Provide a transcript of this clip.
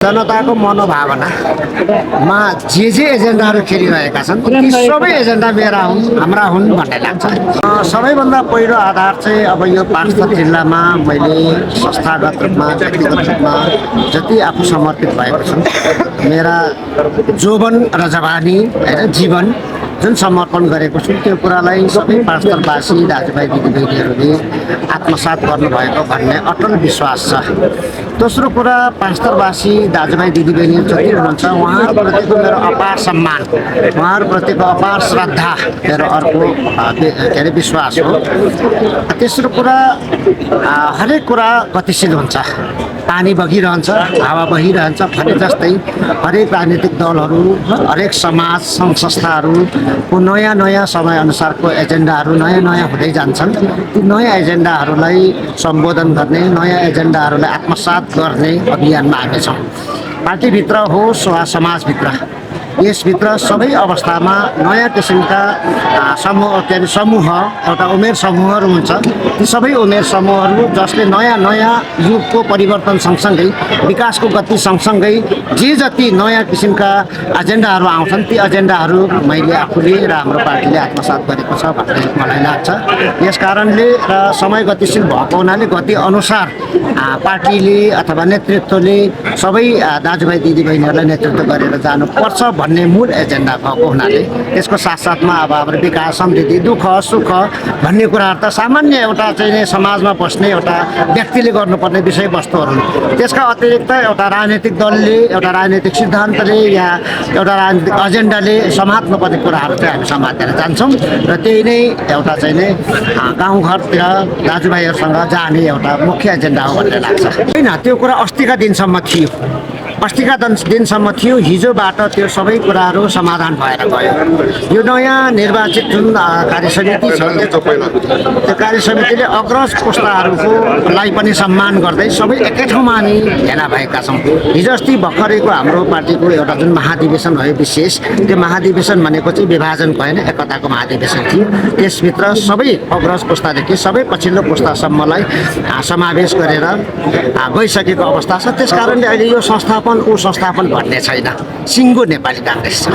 जनताको मनोभावनामा जे एजेन्डाहरू खेलिरहेका छन् ती सबै एजेन्डा मेरा हुन् हाम्रा हुन् भन्ने लाग्छ। सबैभन्दा पहिलो आधार चाहिँ अब यो पाँचथर जिल्लामा मैले संस्थागत रूपमा व्यक्तिगत रूपमा जति आफू समर्पित भएको छु मेरा जोवन र जवानी होइन जीवन जुन समर्पण गरेको छु त्यो कुरालाई सबै पाँचथरवासी दाजुभाइ दिदीबहिनीहरूले आत्मसात गर्नुभएको भन्ने अटल विश्वास छ। दोस्रो कुरा पाँचथरवासी दाजुभाइ दिदीबहिनीहरू जति हुनुहुन्छ उहाँहरूप्रतिको मेरो अपार सम्मान उहाँहरूप्रतिको अपार श्रद्धा मेरो अर्को के अरे विश्वास हो। तेस्रो कुरा हरेक कुरा गतिशील हुन्छ, पानी बगिरहन्छ, हावा बहिरहन्छ भने जस्तै हरेक राजनीतिक दलहरू हरेक समाज सङ्घ संस्थाहरूको नयाँ नयाँ समयअनुसारको एजेन्डाहरू नयाँ नयाँ हुँदै जान्छन्। ती नयाँ एजेन्डाहरूलाई सम्बोधन गर्ने नयाँ एजेन्डाहरूलाई आत्मसात गर्ने अभियानमा हामी छौँ। पार्टीभित्र होस् वा समाजभित्र यसभित्र सबै अवस्थामा नयाँ किसिमका समूह एउटा उमेर समूहहरू हुन्छ। ती सबै उमेर समूहहरू जसले नयाँ नयाँ युगको परिवर्तन सँगसँगै विकासको गति सँगसँगै जे जति नयाँ किसिमका एजेन्डाहरू आउँछन् ती एजेन्डाहरू मैले आफूले र हाम्रो पार्टीले आत्मसात गरेको छ भन्ने मलाई लाग्छ। यस कारणले र समय गतिशील भएको हुनाले गति अनुसार पार्टीले अथवा नेतृत्वले सबै दाजुभाइ दिदीबहिनीहरूलाई नेतृत्व गरेर जानुपर्छ भन्ने मूल एजेन्डा भएको हुनाले त्यसको साथसाथमा अब हाम्रो विकास समृद्धि दुःख सुख भन्ने कुराहरू त सामान्य एउटा चाहिँ समाजमा बस्ने एउटा व्यक्तिले गर्नुपर्ने विषयवस्तुहरू हुन्। त्यसका अतिरिक्त एउटा राजनीतिक दलले एउटा राजनीतिक सिद्धान्तले या एउटा राजनीतिक एजेन्डाले समात्नुपर्ने कुराहरू चाहिँ हामी समातेर जान्छौँ र त्यही नै एउटा चाहिँ नै गाउँघरतिर दाजुभाइहरूसँग जाने एउटा मुख्य एजेन्डा हो भन्ने लाग्छ। होइन त्यो कुरा अस्तिका दिनसम्म थियो, अस्तिका दिनसम्म थियो, हिजोबाट त्यो सबै कुराहरू समाधान भएर गयो। यो नयाँ निर्वाचित जुन कार्यसमिति छ त्यो कार्यसमितिले अग्रज पुस्ताहरूलाई पनि सम्मान गर्दै सबै एकै ठाउँमा हामी भेला भएका छौँ। हिजो अस्ति भर्खरैको हाम्रो पार्टीको एउटा जुन महाधिवेशन भयो विशेष, त्यो महाधिवेशन भनेको चाहिँ विभाजन भएन एकताको महाधिवेशन थियो। त्यसभित्र सबै अग्रज पुस्तादेखि सबै पछिल्लो पुस्तासम्मलाई समावेश गरेर गइसकेको अवस्था छ। त्यसकारणले अहिले यो संस्थापन ऊ संस्थापन भन्ने छैन, सिङ्गो नेपाली काङ्ग्रेस छ।